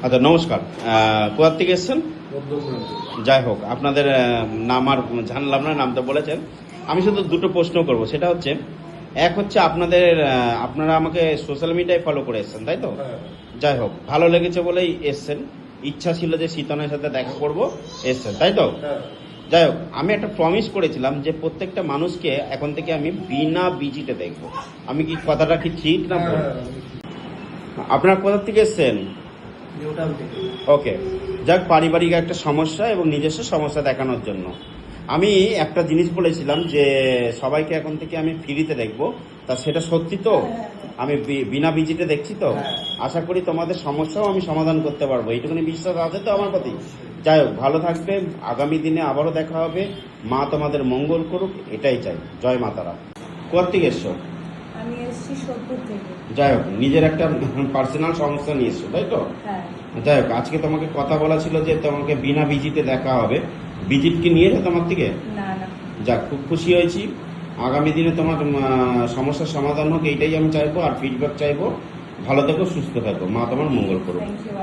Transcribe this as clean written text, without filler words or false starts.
আচ্ছা, নমস্কার। কোথা থেকে এসছেন? মধ্যমগ্রাম থেকে। যাই হোক, আপনাদের নাম আর জানলাম না, নাম তো বলেছেন। আমি শুধু দুটো প্রশ্ন করব, সেটা হচ্ছে, এক হচ্ছে আপনাদের আপনারা আমাকে সোশ্যাল মিডিয়ায় ফলো করে এসছেন, তাই তো? হ্যাঁ, যাই হোক, ভালো লেগেছে বলেই এসছেন, ইচ্ছা ছিল যে শীতনের সাথে দেখা করব, এসছেন, তাই তো? হ্যাঁ। যাই হোক, আমি একটা প্রমিস করেছিলাম যে প্রত্যেকটা মানুষকে এখন থেকে আমি বিনা ভিজিটে দেখব। আমি কি কথাটা কি ঠিক না ভুল? আপনারা কোথা থেকে এসছেন? নিউটাউন থেকে। ওকে, যাক, পারিবারিক একটা সমস্যা এবং নিজস্ব সমস্যা দেখানোর জন্য আমি একটা জিনিস বলেছিলাম যে সবাইকে এখন থেকে আমি ফ্রিতে দেখব। তা সেটা সত্যি তো? আমি বিনা ভিজিটে দেখছি তো? হ্যাঁ। আশা করি তোমাদের সমস্যাও আমি সমাধান করতে পারবো, এইটুকুনি বিশ্বাস আছে তো আমার প্রতি? যাই হোক, ভালো থাকবে, আগামী দিনে আবারও দেখা হবে। মা তোমাদের মঙ্গল করুক, এটাই চাই। জয় মা তারা। কোথা থেকে এসছো? আমি এসেছি সোদপুর থেকে। যাই হোক, নিজের একটা পার্সোনাল সমস্যা নিয়ে এসছো, তাই তো? হ্যাঁ, যাই হোক, আজকে তোমাকে কথা বলা ছিল যে তোমাকে বিনা ভিজিটে দেখা হবে। ভিজিট কি নিয়েছো তোমার থেকে? না না, যাক, খুব খুশি হয়েছি। আগামী দিনে তোমার সমস্যার সমাধান হোক, এইটাই আমি চাইবো, আর ফিডব্যাক চাইবো। ভালো থেকো, সুস্থ থাকো, মা তোমার মঙ্গল করুক। Thank you.